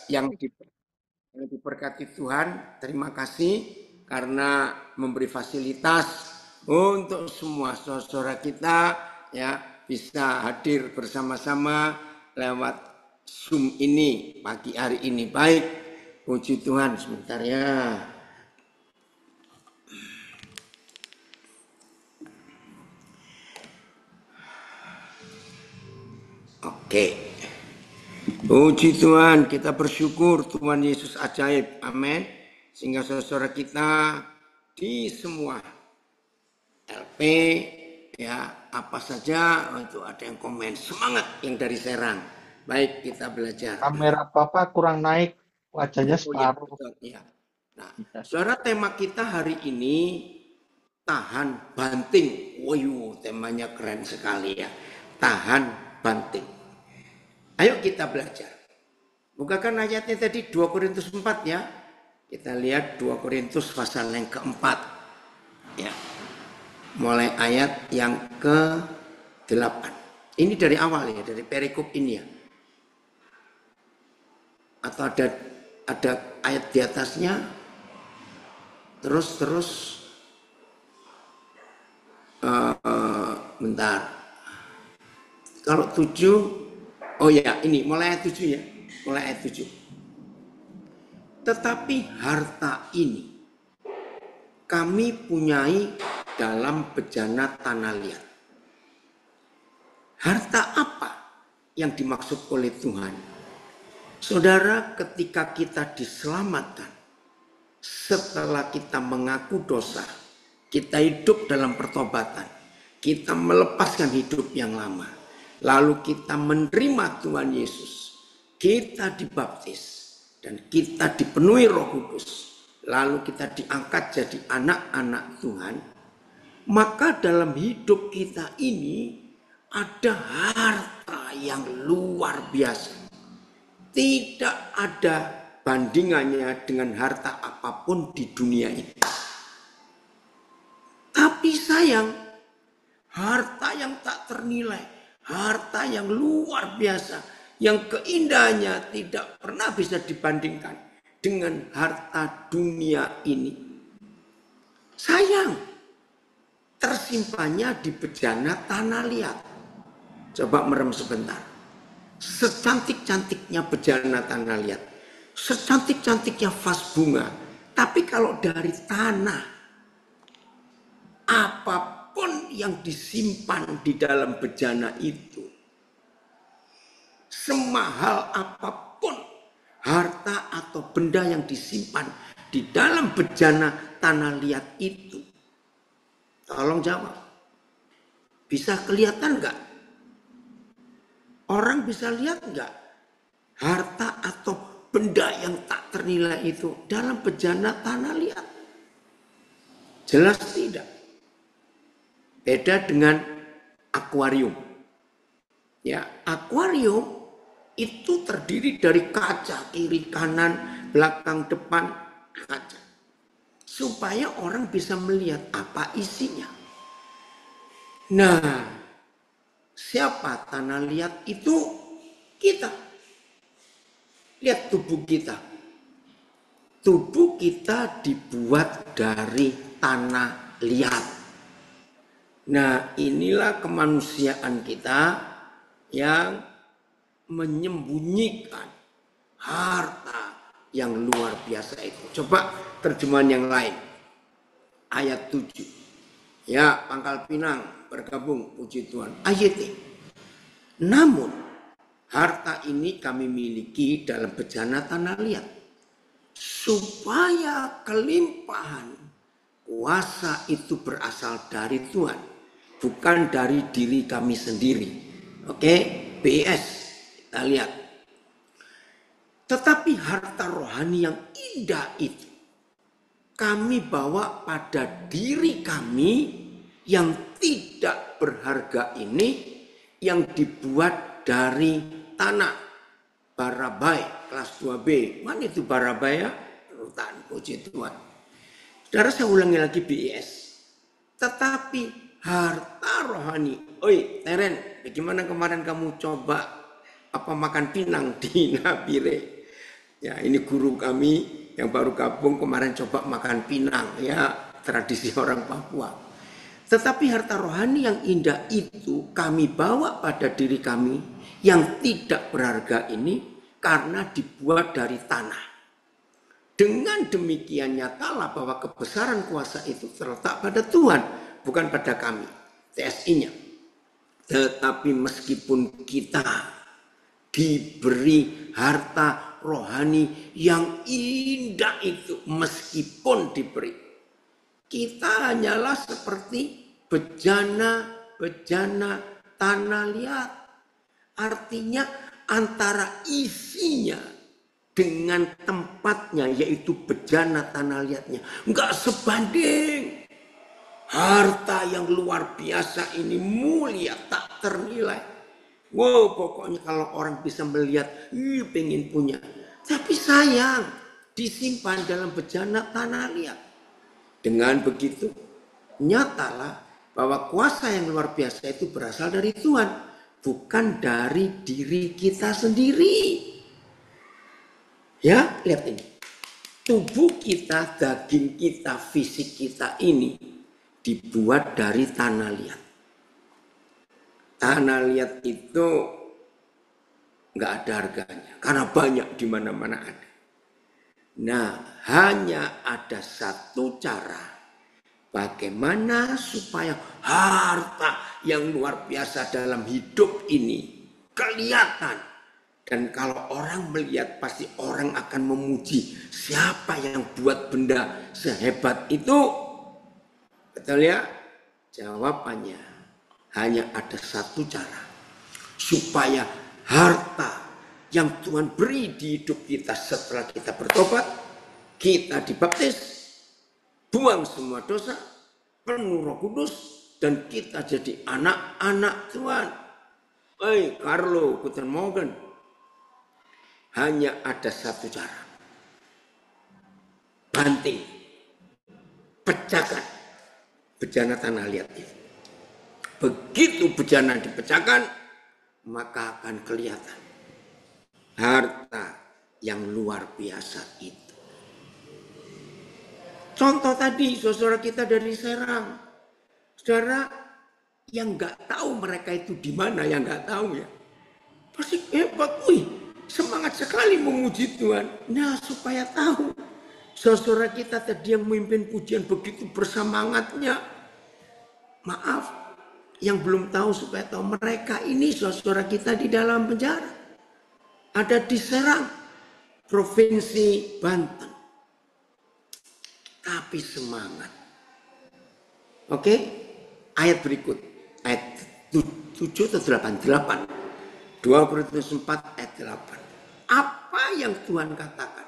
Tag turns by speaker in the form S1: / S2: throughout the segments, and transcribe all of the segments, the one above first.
S1: yang diberkati Tuhan, terima kasih karena memberi fasilitas untuk semua saudara kita ya bisa hadir bersama-sama lewat Zoom ini pagi hari ini. Baik, puji Tuhan sebentar ya. Oke. Puji Tuhan, kita bersyukur Tuhan Yesus ajaib. Amin. Sehingga saudara kita di semua LP ya apa saja itu ada yang komen semangat yang dari Serang. Baik, kita belajar.
S2: Kamera Papa kurang naik, wajahnya
S1: Oh ya,
S2: separuh.
S1: betul ya. Nah, saudara tema kita hari ini tahan banting. Woyu, temanya keren sekali ya. Tahan banting. Ayo kita belajar. Bukakan ayatnya tadi 2 Korintus 4 ya. Kita lihat 2 Korintus pasal yang keempat. Ya. Mulai ayat yang ke-8. Ini dari awal ya, dari perikop ini ya. Atau ada ayat di atasnya. Terus bentar. Kalau 7, oh ya ini mulai ayat 7 ya. Mulai ayat 7. Tetapi harta ini kami punyai dalam bejana tanah liat. Harta apa yang dimaksud oleh Tuhan? Saudara, ketika kita diselamatkan, setelah kita mengaku dosa, kita hidup dalam pertobatan, kita melepaskan hidup yang lama, lalu kita menerima Tuhan Yesus, kita dibaptis, dan kita dipenuhi Roh Kudus, lalu kita diangkat jadi anak-anak Tuhan, maka dalam hidup kita ini ada harta yang luar biasa. Tidak ada bandingannya dengan harta apapun di dunia ini. Tapi sayang, harta yang tak ternilai, harta yang luar biasa, yang keindahannya tidak pernah bisa dibandingkan dengan harta dunia ini. Sayang, tersimpannya di bejana tanah liat. Coba merem sebentar. Secantik-cantiknya bejana tanah liat, secantik-cantiknya vas bunga, tapi kalau dari tanah, apapun yang disimpan di dalam bejana itu, semahal apapun harta atau benda yang disimpan di dalam bejana tanah liat itu, tolong jawab, bisa kelihatan nggak? Orang bisa lihat nggak harta atau benda yang tak ternilai itu dalam bejana tanah liat? Jelas tidak. Beda dengan akuarium. Ya, akuarium itu terdiri dari kaca kiri kanan, belakang depan kaca. Supaya orang bisa melihat apa isinya. Nah, siapa tanah liat itu? Kita. Lihat tubuh kita. Tubuh kita dibuat dari tanah liat. Nah, inilah kemanusiaan kita yang menyembunyikan harta yang luar biasa itu. Coba terjemahan yang lain. Ayat 7. Ya, Pangkal Pinang bergabung, puji Tuhan. Ayat ini. Namun, harta ini kami miliki dalam bejana tanah liat, supaya kelimpahan kuasa itu berasal dari Tuhan, bukan dari diri kami sendiri. Oke, BIS, kita lihat. Tetapi harta rohani yang indah itu kami bawa pada diri kami yang tidak berharga ini, yang dibuat dari tanah. Barabai kelas 2B. Mana itu Barabai ya? Rutan, puji Tuhan. Saudara, saya ulangi lagi BIS. Tetapi harta rohani. Oi, Teren, bagaimana kemarin kamu coba makan pinang di Nabire? Ya, ini guru kami yang baru gabung kemarin coba makan pinang, ya tradisi orang Papua. Tetapi harta rohani yang indah itu kami bawa pada diri kami yang tidak berharga ini karena dibuat dari tanah. Dengan demikian nyatalah bahwa kebesaran kuasa itu terletak pada Tuhan, bukan pada kami, TSI-nya. Tetapi meskipun kita diberi harta rohani yang indah itu, meskipun diberi, kita hanyalah seperti bejana tanah liat. Artinya antara isinya dengan tempatnya, yaitu bejana tanah liatnya, enggak sebanding. Harta yang luar biasa ini mulia tak ternilai. Wow, pokoknya kalau orang bisa melihat, pengen punya. Tapi sayang, disimpan dalam bejana tanah liat. Dengan begitu, nyatalah bahwa kuasa yang luar biasa itu berasal dari Tuhan, bukan dari diri kita sendiri. Ya, lihat ini. Tubuh kita, daging kita, fisik kita ini dibuat dari tanah liat. Tanah liat itu nggak ada harganya, karena banyak di mana-mana ada. Nah, hanya ada satu cara bagaimana supaya harta yang luar biasa dalam hidup ini kelihatan. Dan kalau orang melihat, pasti orang akan memuji siapa yang buat benda sehebat itu. Betul ya? Jawabannya hanya ada satu cara supaya harta yang Tuhan beri di hidup kita setelah kita bertobat, kita dibaptis, buang semua dosa, penuh Roh Kudus, dan kita jadi anak-anak Tuhan. Carlo, guten Morgen. Hanya ada satu cara. Banting, pecahkan bejana tanah liat itu. Begitu bejana dipecahkan, maka akan kelihatan harta yang luar biasa itu. Contoh tadi, saudara kita dari Serang. Saudara yang nggak tahu mereka itu di mana, yang nggak tahu ya. Pasti hebat, semangat sekali memuji Tuhan. Nah, supaya tahu. Saudara kita tadi yang memimpin pujian begitu bersemangatnya. Maaf, yang belum tahu supaya tahu, mereka ini saudara kita di dalam penjara. Ada di Serang, Provinsi Banten. Tapi semangat. Oke, ayat berikut. Ayat 7 atau 8? 8. 2 Korintus 4 ayat 8. Apa yang Tuhan katakan?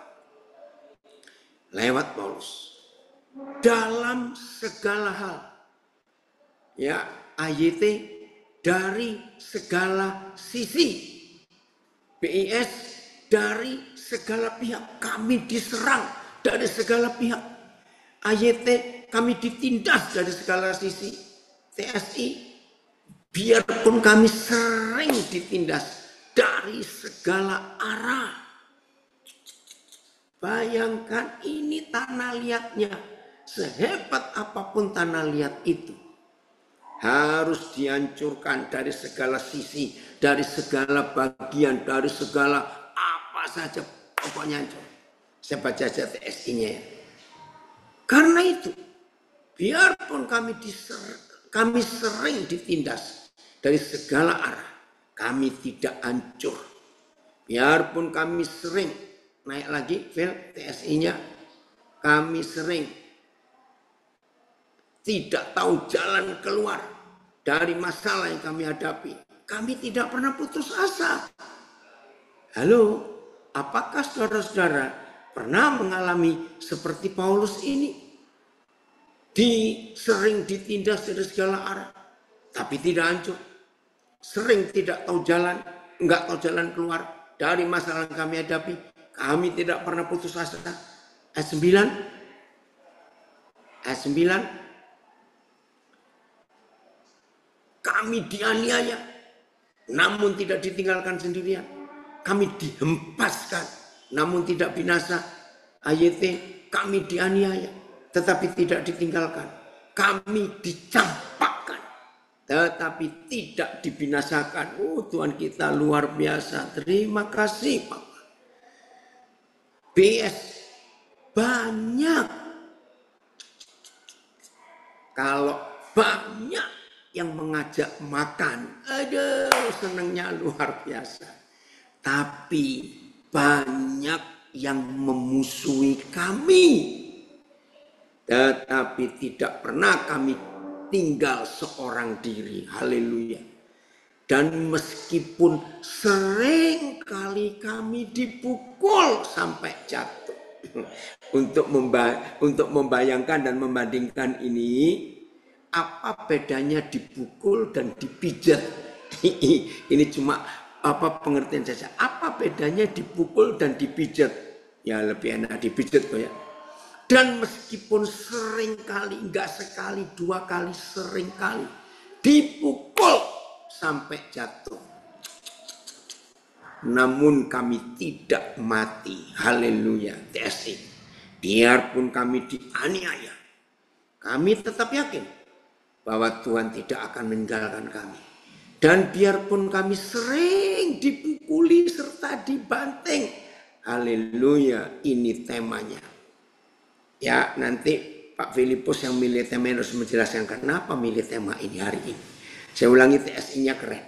S1: Lewat Paulus. Dalam segala hal. Ya, AYT dari segala sisi. BIS dari segala pihak. Kami diserang dari segala pihak. AYT kami ditindas dari segala sisi. TSI biarpun kami sering ditindas dari segala arah. Bayangkan ini tanah liatnya. Sehebat apapun tanah liat itu, harus dihancurkan dari segala sisi, dari segala bagian, dari segala apa saja, pokoknya hancur. Saya baca saja TSI-nya ya. Karena itu, biarpun kami sering ditindas dari segala arah, kami tidak hancur. Biarpun kami sering, naik lagi file TSI-nya, kami sering tidak tahu jalan keluar dari masalah yang kami hadapi. Kami tidak pernah putus asa. Halo, apakah saudara-saudara pernah mengalami seperti Paulus ini? Sering ditindas dari segala arah, tapi tidak hancur. Sering tidak tahu jalan, enggak tahu jalan keluar dari masalah yang kami hadapi. Kami tidak pernah putus asa. Ayat 9. Ayat 9. Kami dianiaya, namun tidak ditinggalkan sendirian. Kami dihempaskan, namun tidak binasa. AYT, kami dianiaya, tetapi tidak ditinggalkan. Kami dicampakkan, tetapi tidak dibinasakan. Oh, Tuhan kita luar biasa. Terima kasih, Bapak. BS, banyak. Kalau banyak yang mengajak makan, aduh, senangnya luar biasa. Tapi banyak yang memusuhi kami, tetapi tidak pernah kami tinggal seorang diri. Haleluya. Dan meskipun sering kali kami dipukul sampai jatuh. Untuk membayangkan dan membandingkan ini, apa bedanya dipukul dan dipijat? Ini cuma pengertian saja. Apa bedanya dipukul dan dipijat? Ya lebih enak dipijat kok ya. Dan meskipun sering kali, enggak sekali, 2 kali, sering kali dipukul sampai jatuh, namun kami tidak mati. Haleluya. TSI. Biarpun kami dianiaya, kami tetap yakin bahwa Tuhan tidak akan meninggalkan kami. Dan biarpun kami sering dipukuli serta dibanting. Haleluya, ini temanya. Ya, nanti Pak Filipus yang milih tema harus menjelaskan kenapa milih tema ini hari ini. Saya ulangi, TSI-nya keren.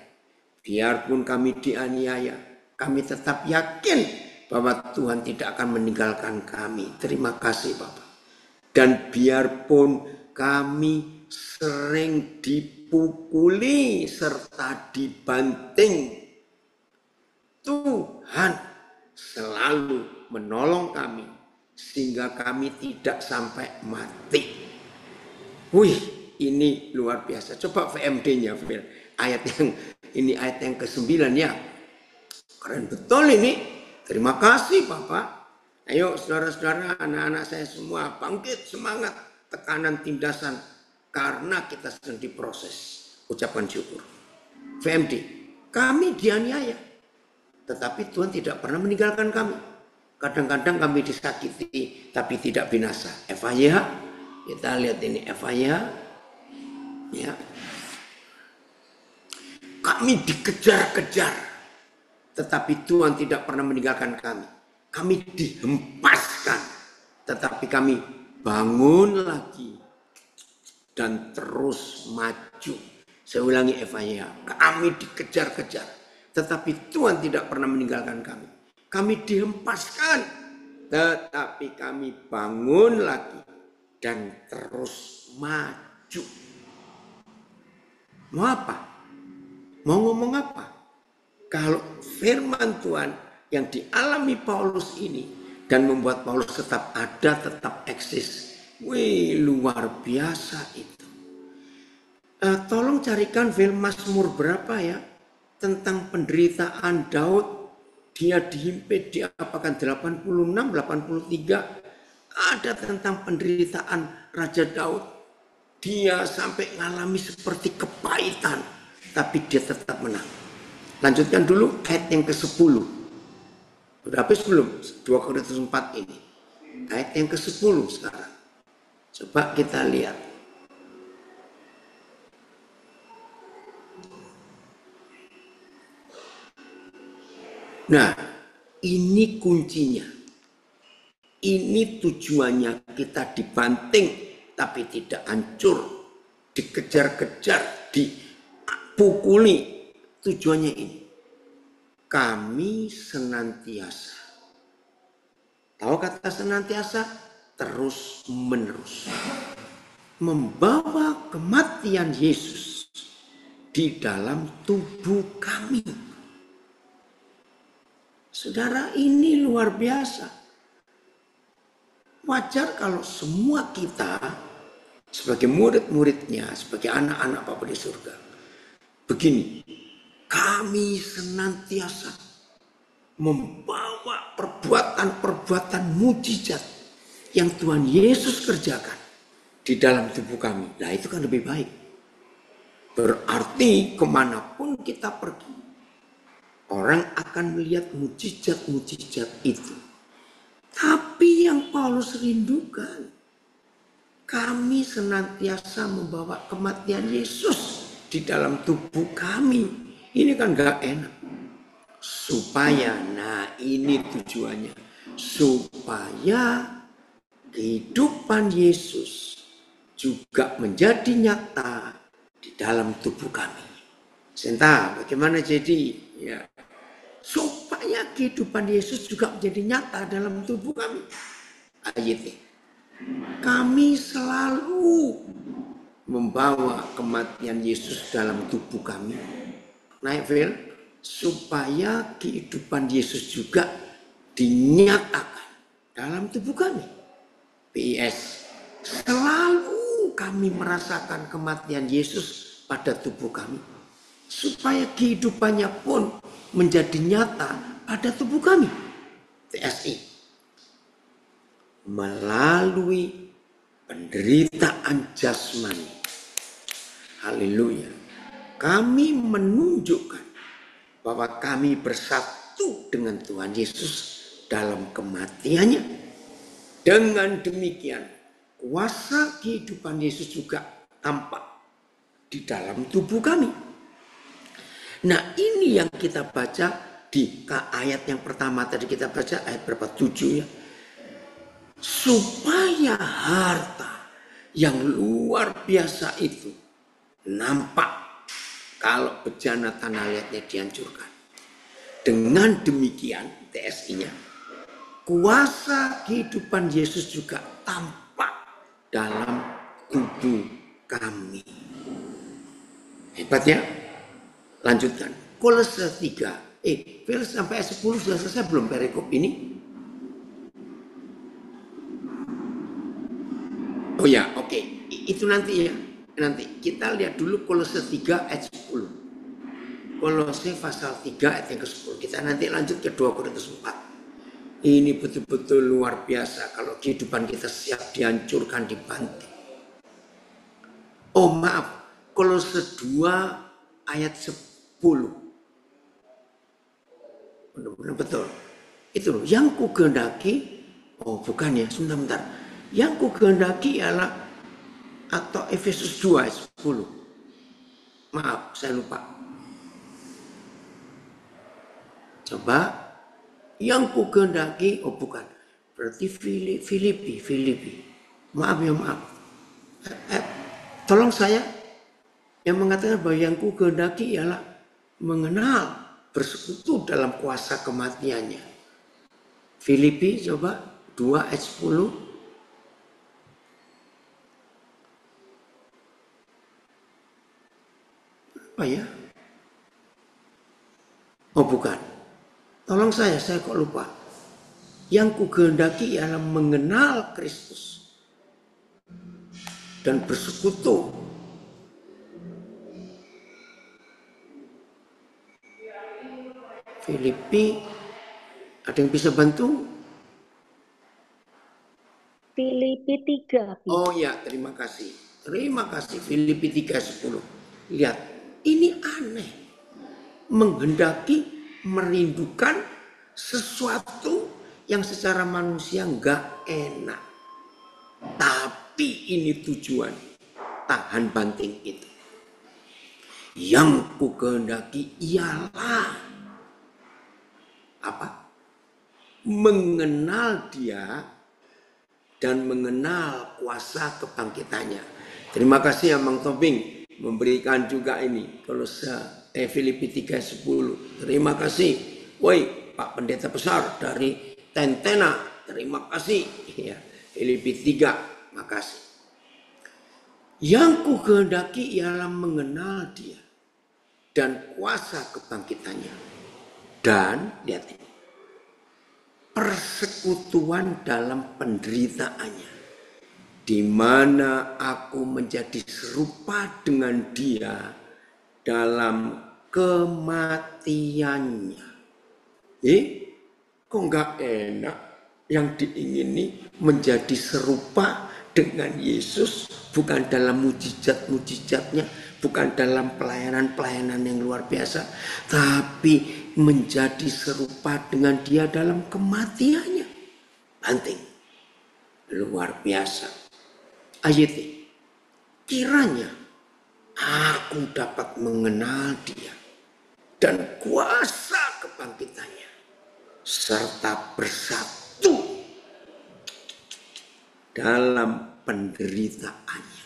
S1: Biarpun kami dianiaya, kami tetap yakin bahwa Tuhan tidak akan meninggalkan kami. Terima kasih Bapak. Dan biarpun kami sering dipukuli serta dibanting, Tuhan selalu menolong kami sehingga kami tidak sampai mati. Wih, ini luar biasa. Coba VMD-nya, ayat yang ke-9 ya. Keren betul ini. Terima kasih Bapak. Ayo saudara-saudara, anak-anak saya semua, bangkit semangat, tekanan tindasan, karena kita sedang diproses. Ucapkan syukur. VMD, kami dianiaya, tetapi Tuhan tidak pernah meninggalkan kami. Kadang-kadang kami disakiti, tapi tidak binasa. FYH, kita lihat ini FYH. Ya. Kami dikejar-kejar, tetapi Tuhan tidak pernah meninggalkan kami. Kami dihempaskan, tetapi kami bangun lagi dan terus maju. Saya ulangi FYH, kami dikejar-kejar, tetapi Tuhan tidak pernah meninggalkan kami. Kami dihempaskan, tetapi kami bangun lagi dan terus maju. Mau apa? Mau ngomong apa? Kalau firman Tuhan yang dialami Paulus ini dan membuat Paulus tetap ada, tetap eksis. Wih, luar biasa itu. Tolong carikan film Mazmur berapa ya? Tentang penderitaan Daud. Dia dihimpit, diapakan 86, 83. Ada tentang penderitaan Raja Daud. Dia sampai ngalami seperti kepahitan. Tapi dia tetap menang. Lanjutkan dulu ayat yang ke-10. Udah habis belum? 2 Korintus 4 ini. Ayat yang ke-10 sekarang. Coba kita lihat. Nah, ini kuncinya. Ini tujuannya, kita dibanting tapi tidak hancur. Dikejar-kejar, dipukuli. Tujuannya ini. Kami senantiasa. Tahu kata senantiasa? Terus menerus. Membawa kematian Yesus di dalam tubuh kami. Saudara, ini luar biasa. Wajar kalau semua kita sebagai murid-muridnya, sebagai anak-anak Bapa di surga. Begini, kami senantiasa membawa perbuatan-perbuatan mujizat yang Tuhan Yesus kerjakan di dalam tubuh kami. Nah itu kan lebih baik. Berarti kemanapun kita pergi, orang akan melihat mujizat-mujizat itu. Paulus rindukan. Kami senantiasa membawa kematian Yesus di dalam tubuh kami. Ini kan gak enak. Supaya, nah ini tujuannya. Supaya kehidupan Yesus juga menjadi nyata di dalam tubuh kami. Senta, bagaimana jadi? Ya, supaya kehidupan Yesus juga menjadi nyata dalam tubuh kami. Ayatnya, kami selalu membawa kematian Yesus dalam tubuh kami. Naik Phil, supaya kehidupan Yesus juga dinyatakan dalam tubuh kami. PIS, selalu kami merasakan kematian Yesus pada tubuh kami. Supaya kehidupannya pun menjadi nyata pada tubuh kami. TSI, melalui penderitaan jasmani. Haleluya. Kami menunjukkan bahwa kami bersatu dengan Tuhan Yesus dalam kematiannya. Dengan demikian, kuasa kehidupan Yesus juga tampak di dalam tubuh kami. Nah, ini yang kita baca di ayat yang pertama tadi kita baca, ayat berapa? 7 ya. Supaya harta yang luar biasa itu nampak kalau bejana tanah liatnya dihancurkan. Dengan demikian, TSI-nya, kuasa kehidupan Yesus juga tampak dalam tubuh kami. Hebat ya? Lanjutkan. Kolose 3. Phil sampai 10 sudah selesai belum perikop ini? Oh ya, oke. Itu nanti ya. Nanti kita lihat dulu Kolose 3 ayat 10. Kolose pasal 3 ayat yang ke-10. Kita nanti lanjut ke 2 Korintus 4. Ini betul-betul luar biasa kalau kehidupan kita siap dihancurkan, dibanting. Oh maaf, Kolose 2 ayat 10. Benar-benar betul. Itu loh, yang ku kehendaki, oh bukan ya, sebentar. Yang ku kehendaki ialah, atau Efesus 2 ayat 10. Maaf, saya lupa. Coba, yang ku kehendaki, oh bukan. Berarti Filipi. Maaf ya, maaf. Tolong saya, yang mengatakan bahwa yang ku kehendaki ialah mengenal, bersekutu dalam kuasa kematiannya. Filipi coba 2 ayat 10. Apa ya? Oh bukan. Tolong saya kok lupa. Yang ku kehendaki ialah mengenal Kristus dan bersekutu. Filipi, ada yang bisa bantu?
S3: Filipi 3.
S1: Oh ya, terima kasih. Terima kasih, Filipi 3:10. Lihat, ini aneh. Menghendaki, merindukan sesuatu yang secara manusia nggak enak. Tapi ini tujuan, tahan banting itu. Yang ku kehendaki ialah apa? Mengenal Dia dan mengenal kuasa kebangkitannya. Terima kasih ya Mang Tobing memberikan juga ini Filipi 3:10. Terima kasih. Woi, Pak Pendeta Besar dari Tentena, terima kasih. Ya, Filipi 3, makasih. Yang ku kehendaki ialah mengenal Dia dan kuasa kebangkitannya. Dan lihat ini, persekutuan dalam penderitaannya, di mana aku menjadi serupa dengan Dia dalam kematiannya. Kok nggak enak? Yang diingini menjadi serupa dengan Yesus, bukan dalam mujizat-mujizatnya, bukan dalam pelayanan-pelayanan yang luar biasa, tapi menjadi serupa dengan Dia dalam kematiannya. Penting. luar biasa. Ayat ini, kiranya aku dapat mengenal dia dan kuasa kebangkitannya serta bersatu dalam penderitaannya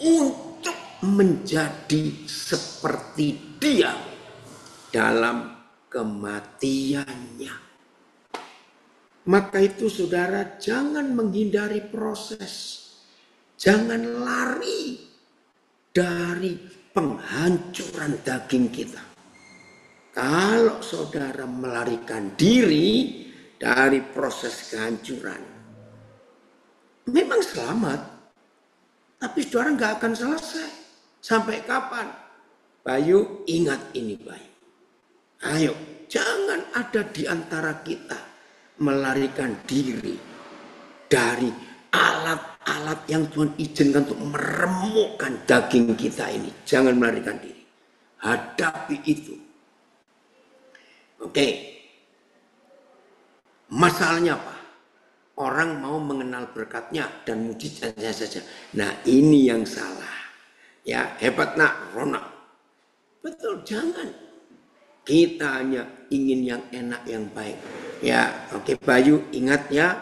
S1: untuk menjadi seperti dia dalam kematiannya. Maka itu saudara, jangan menghindari proses. Jangan lari dari penghancuran daging kita. Kalau saudara melarikan diri dari proses kehancuran, memang selamat. Tapi saudara nggak akan selesai. Sampai kapan? Bayu, ingat ini Bayu. Ayo, jangan ada di antara kita melarikan diri dari alat-alat yang Tuhan izinkan untuk meremukkan daging kita ini. Jangan melarikan diri. Hadapi itu. Oke. Masalahnya apa? Orang mau mengenal berkatnya dan mujizatnya saja. Nah, ini yang salah. Ya, hebat nak, Rona. Betul, jangan. Kita hanya ingin yang enak, yang baik. Ya, oke Bayu, ingat ya,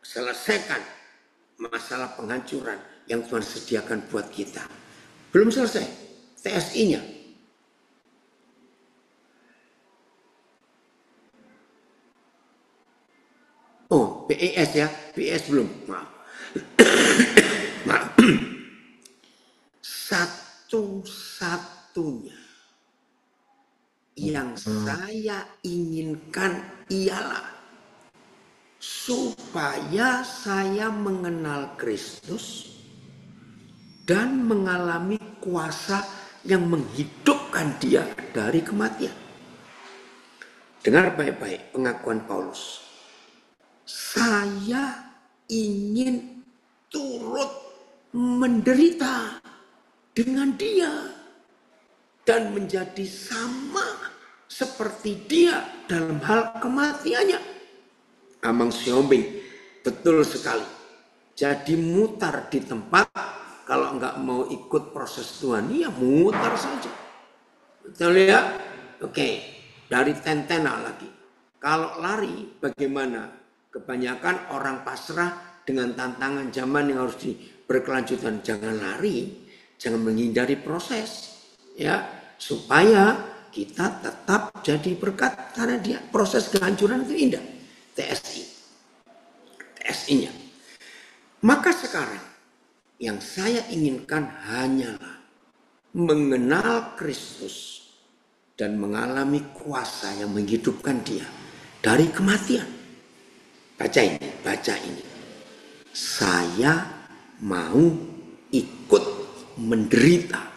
S1: selesaikan masalah penghancuran yang Tuhan sediakan buat kita. Belum selesai, TSI-nya. Oh, PES ya, PES belum, maaf. Maaf. Satu-satunya yang saya inginkan ialah supaya saya mengenal Kristus dan mengalami kuasa yang menghidupkan dia dari kematian. Dengar baik-baik pengakuan Paulus. Saya ingin turut menderita dengan dia dan menjadi sama seperti dia dalam hal kematiannya. Amang Siombing, betul sekali. Jadi mutar di tempat, kalau enggak mau ikut proses Tuhan, ya mutar saja. Betul ya? Oke, dari tentena lagi. Kalau lari, bagaimana? Kebanyakan orang pasrah dengan tantangan zaman yang harus berkelanjutan. Jangan lari, jangan menghindari proses. Ya, supaya kita tetap jadi berkat karena dia proses kehancuran itu indah. TSI-nya. Maka sekarang yang saya inginkan hanyalah mengenal Kristus dan mengalami kuasa yang menghidupkan dia dari kematian. Baca ini. Saya mau ikut menderita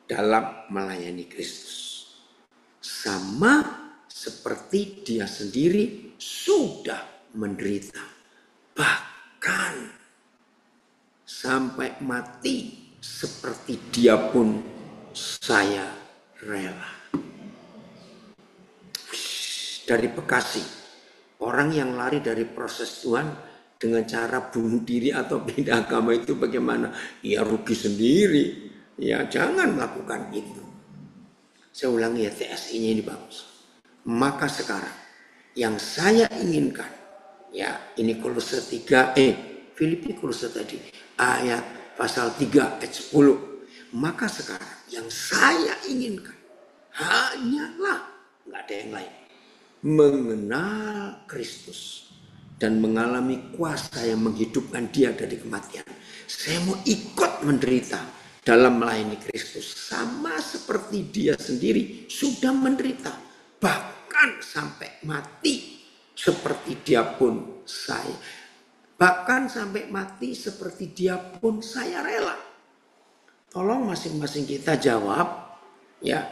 S1: dalam melayani Kristus. Sama seperti dia sendiri sudah menderita. Bahkan sampai mati seperti dia pun saya rela. Dari Bekasi, orang yang lari dari proses Tuhan dengan cara bunuh diri atau pindah agama itu bagaimana? Ya rugi sendiri. Ya jangan melakukan itu. Saya ulangi ya, TSI-nya ini bagus. Maka sekarang yang saya inginkan, ya ini Kolose 3, Filipi Kolose tadi, ayat pasal 3 ayat 10. Maka sekarang yang saya inginkan hanyalah, nggak ada yang lain, mengenal Kristus dan mengalami kuasa yang menghidupkan dia dari kematian. Saya mau ikut menderita dalam melayani Kristus sama seperti dia sendiri sudah menderita, bahkan sampai mati seperti dia pun saya, bahkan sampai mati seperti dia pun saya rela. Tolong masing-masing kita jawab ya,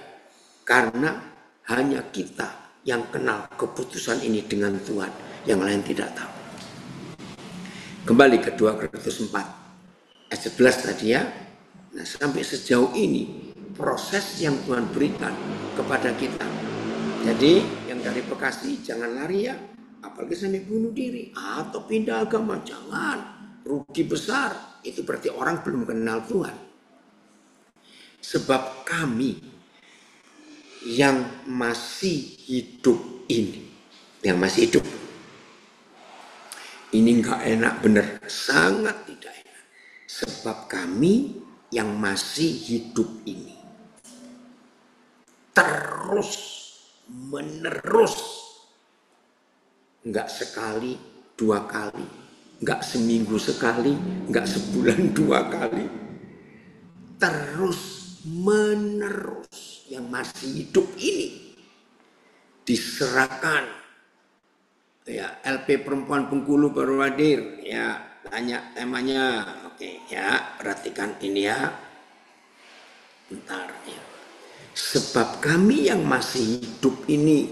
S1: karena hanya kita yang kenal keputusan ini dengan Tuhan, yang lain tidak tahu. Kembali ke 2 Korintus 4 ayat 11 tadi ya. Nah, sampai sejauh ini proses yang Tuhan berikan kepada kita. Jadi yang dari Bekasi jangan lari ya. apalagi sampai bunuh diri atau pindah agama, jangan, rugi besar. Itu berarti orang belum kenal Tuhan. Sebab kami yang masih hidup ini, yang masih hidup, ini nggak enak bener, sangat tidak enak. Sebab kami yang masih hidup ini terus menerus, nggak sekali, 2 kali, nggak seminggu sekali, nggak sebulan 2 kali, terus menerus yang masih hidup ini diserahkan. Ya, LP Perempuan Bengkulu baru hadir, ya, banyak temanya. Oke, ya, perhatikan ini ya. Bentar ya. Sebab kami yang masih hidup ini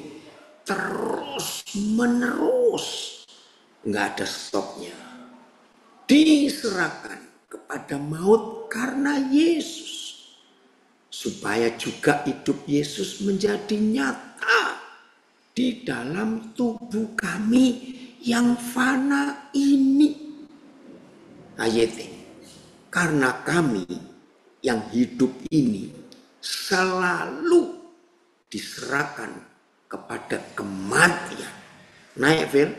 S1: terus menerus, nggak ada stopnya, diserahkan kepada maut karena Yesus, supaya juga hidup Yesus menjadi nyata di dalam tubuh kami yang fana ini. Ayat, karena kami yang hidup ini selalu diserahkan kepada kematian. Naik Fir,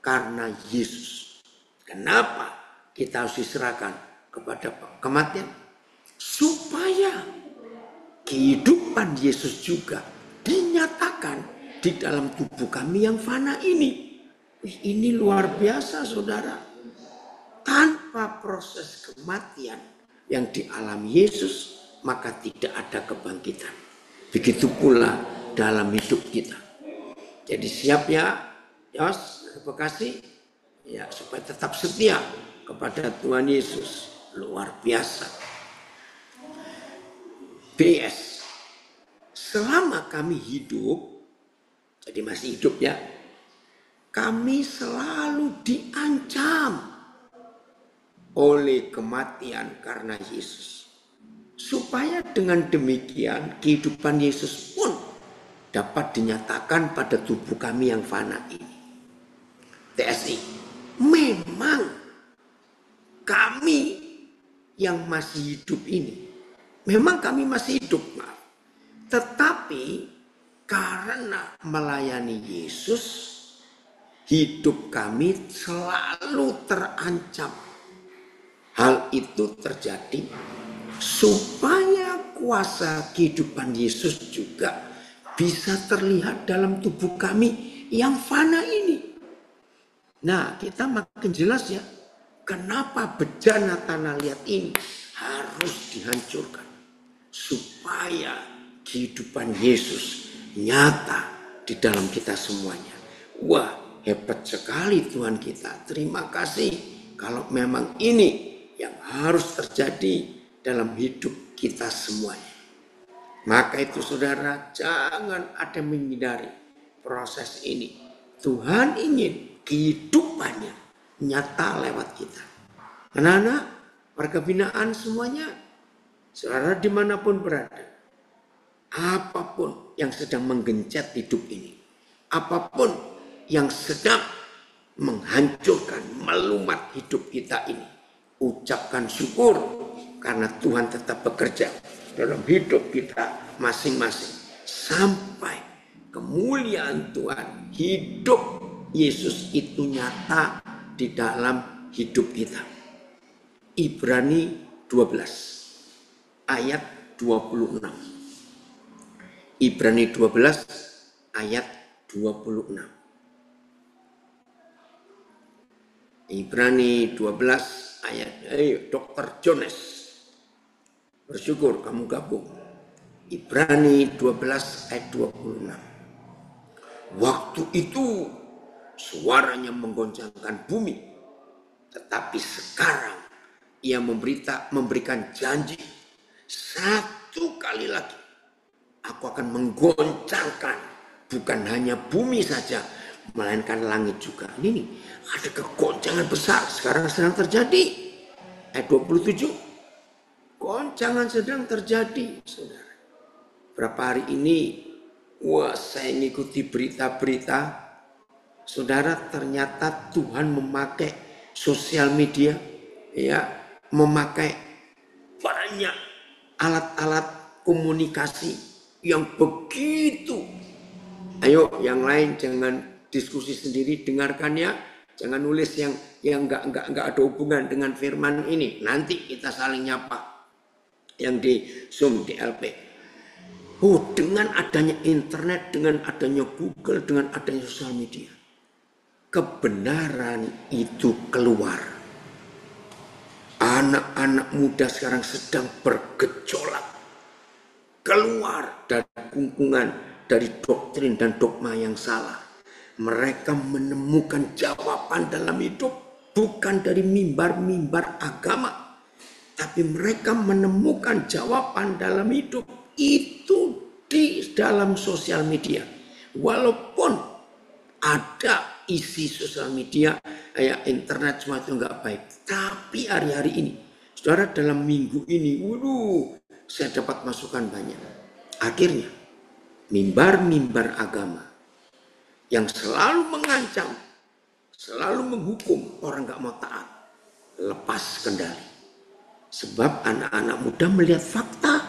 S1: karena Yesus. Kenapa kita harus diserahkan kepada kematian? Supaya kehidupan Yesus juga dinyatakan di dalam tubuh kami yang fana ini. Ini luar biasa, saudara. Tanpa proses kematian yang dialami Yesus, maka tidak ada kebangkitan. Begitu pula dalam hidup kita. Jadi siap ya, Yos, Bekasi, ya, supaya tetap setia kepada Tuhan Yesus. Luar biasa. BS, selama kami hidup, jadi masih hidup ya, kami selalu diancam oleh kematian karena Yesus. Supaya dengan demikian kehidupan Yesus pun dapat dinyatakan pada tubuh kami yang fana ini. TSI, memang kami yang masih hidup ini, memang kami masih hidup, maaf. Tetapi karena melayani Yesus, hidup kami selalu terancam. Hal itu terjadi supaya kuasa kehidupan Yesus juga bisa terlihat dalam tubuh kami yang fana ini. Nah, kita makin jelas ya, kenapa bejana tanah liat ini harus dihancurkan. Supaya kehidupan Yesus nyata di dalam kita semuanya. Wah, hebat sekali Tuhan kita. Terima kasih kalau memang ini yang harus terjadi dalam hidup kita semuanya. Maka itu saudara, jangan ada menghindari proses ini. Tuhan ingin kehidupannya nyata lewat kita. Anak-anak, warga binaan semuanya, saudara dimanapun berada, apapun yang sedang menggencet hidup ini, apapun yang sedang menghancurkan, melumat hidup kita ini, ucapkan syukur karena Tuhan tetap bekerja dalam hidup kita masing-masing. Sampai kemuliaan Tuhan, hidup Yesus itu nyata di dalam hidup kita. Ibrani 12 ayat 26. Ibrani 12 ayat 26. Ibrani 12 ayat, Dr. Jones, bersyukur kamu gabung. Ibrani 12 ayat 26. Waktu itu suaranya menggoncangkan bumi, tetapi sekarang ia memberikan janji, satu kali lagi aku akan menggoncangkan bukan hanya bumi saja, melainkan langit juga. Ini nih, ada kegoncangan besar sekarang sedang terjadi. Ayat 27, goncangan sedang terjadi, saudara. Berapa hari ini, wah, saya ngikuti berita-berita Saudara, ternyata Tuhan memakai sosial media, ya, memakai banyak alat-alat komunikasi yang begitu. Ayo, yang lain jangan diskusi sendiri, dengarkan ya. Jangan nulis yang enggak ada hubungan dengan firman ini. Nanti kita saling nyapa. Yang di Zoom, di LP. Dengan adanya internet, dengan adanya Google, dengan adanya sosial media, kebenaran itu keluar. Anak-anak muda sekarang sedang bergejolak. Keluar dari kungkungan, dari doktrin dan dogma yang salah. Mereka menemukan jawaban dalam hidup bukan dari mimbar-mimbar agama, tapi mereka menemukan jawaban dalam hidup itu di dalam sosial media. Walaupun ada isi sosial media, kayak internet semua itu enggak baik, tapi hari-hari ini, saudara, dalam minggu ini, saya dapat masukan banyak. Akhirnya, mimbar-mimbar agama yang selalu mengancam, selalu menghukum orang gak mau taat, lepas kendali. Sebab anak-anak muda melihat fakta.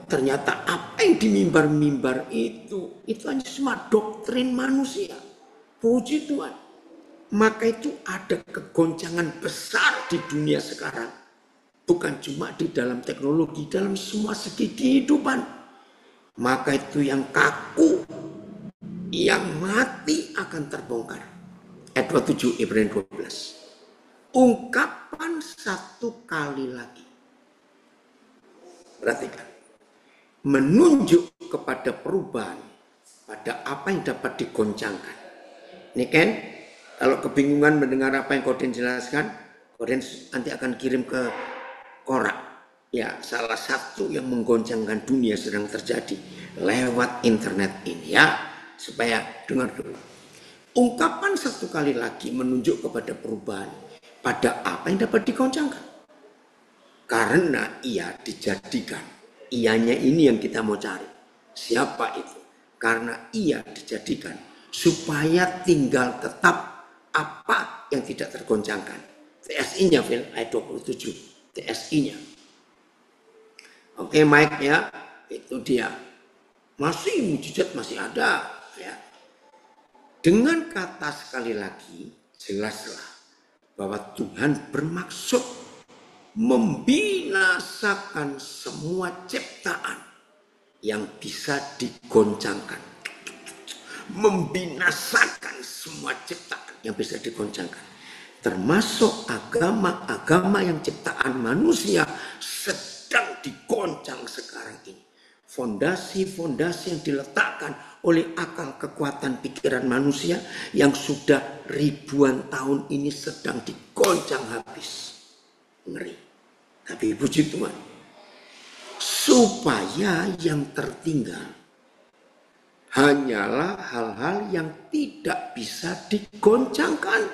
S1: Ternyata apa yang di mimbar-mimbar itu hanya cuma doktrin manusia. Puji Tuhan. Maka itu ada kegoncangan besar di dunia sekarang. Bukan cuma di dalam teknologi, dalam semua segi kehidupan. Maka itu yang kaku, yang mati akan terbongkar. Ayat 27 Ibrani 12. Ungkapan satu kali lagi. Perhatikan. Menunjuk kepada perubahan pada apa yang dapat digoncangkan. Ini kan, kalau kebingungan mendengar apa yang Koden jelaskan, Koden nanti akan kirim ke Korak. Ya, salah satu yang menggoncangkan dunia sedang terjadi lewat internet ini ya. Supaya dengar dulu. Ungkapan satu kali lagi menunjuk kepada perubahan pada apa yang dapat digoncangkan. Karena ia dijadikan. Ianya ini yang kita mau cari. Siapa itu? Karena ia dijadikan supaya tinggal tetap apa yang tidak tergoncangkan. TSI-nya, Phil, ayat 27. TSI-nya. Oke, Mike ya. Itu dia. Masih mujizat masih ada. Ya. Dengan kata sekali lagi, jelaslah bahwa Tuhan bermaksud membinasakan semua ciptaan yang bisa digoncangkan. Membinasakan semua ciptaan yang bisa digoncangkan. Termasuk agama-agama yang ciptaan manusia sedang digoncang sekarang ini. Fondasi-fondasi yang diletakkan oleh akal kekuatan pikiran manusia yang sudah ribuan tahun ini sedang digoncang habis. Ngeri. Tapi puji Tuhan. Supaya yang tertinggal hanyalah hal-hal yang tidak bisa digoncangkan.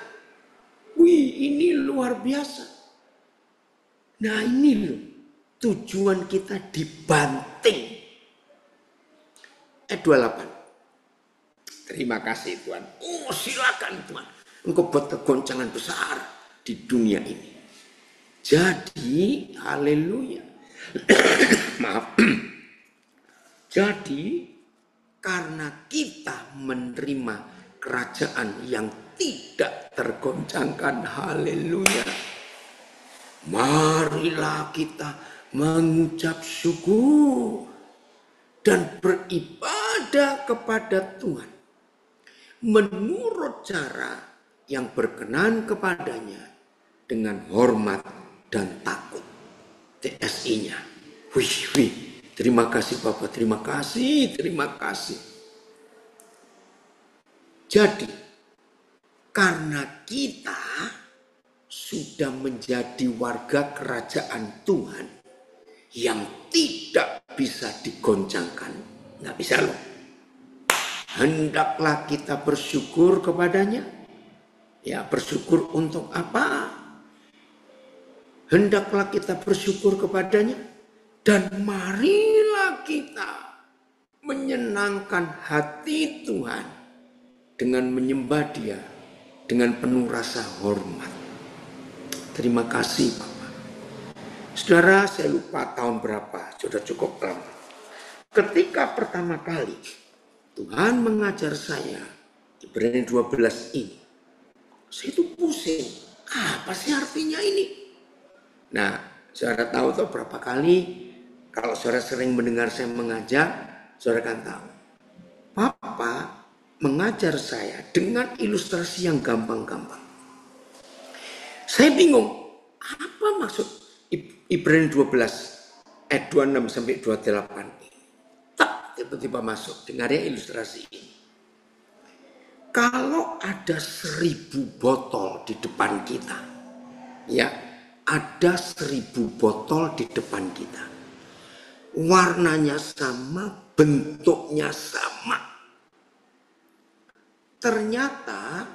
S1: Wih, ini luar biasa. Nah ini loh, tujuan kita dibanting. 28. Terima kasih Tuhan. Oh silakan Tuhan. Engkau buat kegoncangan besar di dunia ini. Jadi, haleluya. Maaf. Jadi, karena kita menerima kerajaan yang tidak tergoncangkan, haleluya. Marilah kita mengucap syukur dan beribadah kepada Tuhan menurut cara yang berkenan kepadanya dengan hormat dan takut. TSI-nya. Wih. Terima kasih Bapak, terima kasih. Jadi, karena kita sudah menjadi warga kerajaan Tuhan yang tidak bisa digoncangkan, nggak bisa loh. Hendaklah kita bersyukur kepadanya. Ya, bersyukur untuk apa? Hendaklah kita bersyukur kepadanya. Dan marilah kita menyenangkan hati Tuhan dengan menyembah Dia dengan penuh rasa hormat. Terima kasih Bapak. Saudara, saya lupa tahun berapa, sudah cukup lama. Ketika pertama kali Tuhan mengajar saya Ibrani 12 ini, saya itu pusing. Apa sih artinya ini? Nah, saudara tahu tuh berapa kali kalau saudara sering mendengar saya mengajar, saudara kan tahu. Papa mengajar saya dengan ilustrasi yang gampang-gampang. Saya bingung, apa maksud Ibrani 12 ayat 26 sampai 28 ini? Tak, tiba-tiba masuk, dengarnya ilustrasi ini. Kalau ada 1000 botol di depan kita, ya, ada 1000 botol di depan kita. Warnanya sama, bentuknya sama. Ternyata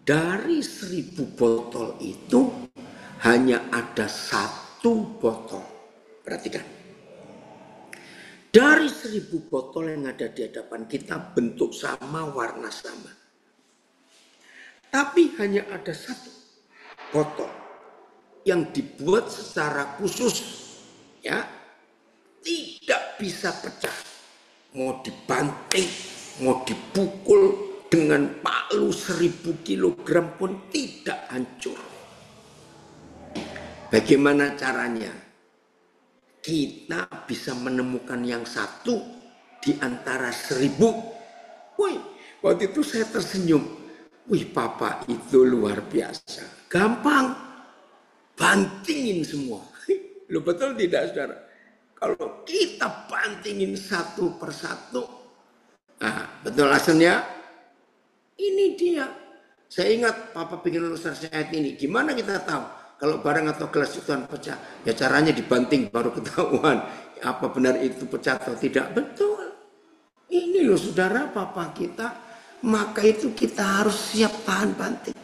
S1: dari 1000 botol itu hanya ada 1 botol. Perhatikan. Dari 1000 botol yang ada di hadapan kita bentuk sama, warna sama. Tapi hanya ada 1 botol yang dibuat secara khusus, ya, tidak bisa pecah. Mau dibanting, mau dipukul dengan palu 1000 kilogram pun tidak hancur. Bagaimana caranya? Kita bisa menemukan yang satu di antara 1000. Wih, waktu itu saya tersenyum. Wih, Papa itu luar biasa. Gampang. Bantingin semua. Loh, betul tidak, saudara? Kalau kita bantingin satu persatu, nah, betul alasannya. Ini dia. Saya ingat Papa bikin ilustrasi ayat ini. Gimana kita tahu kalau barang atau gelas itu pecah? Ya caranya dibanting baru ketahuan. Apa benar itu pecah atau tidak? Betul. Ini loh saudara Papa kita. Maka itu kita harus siap tahan banting.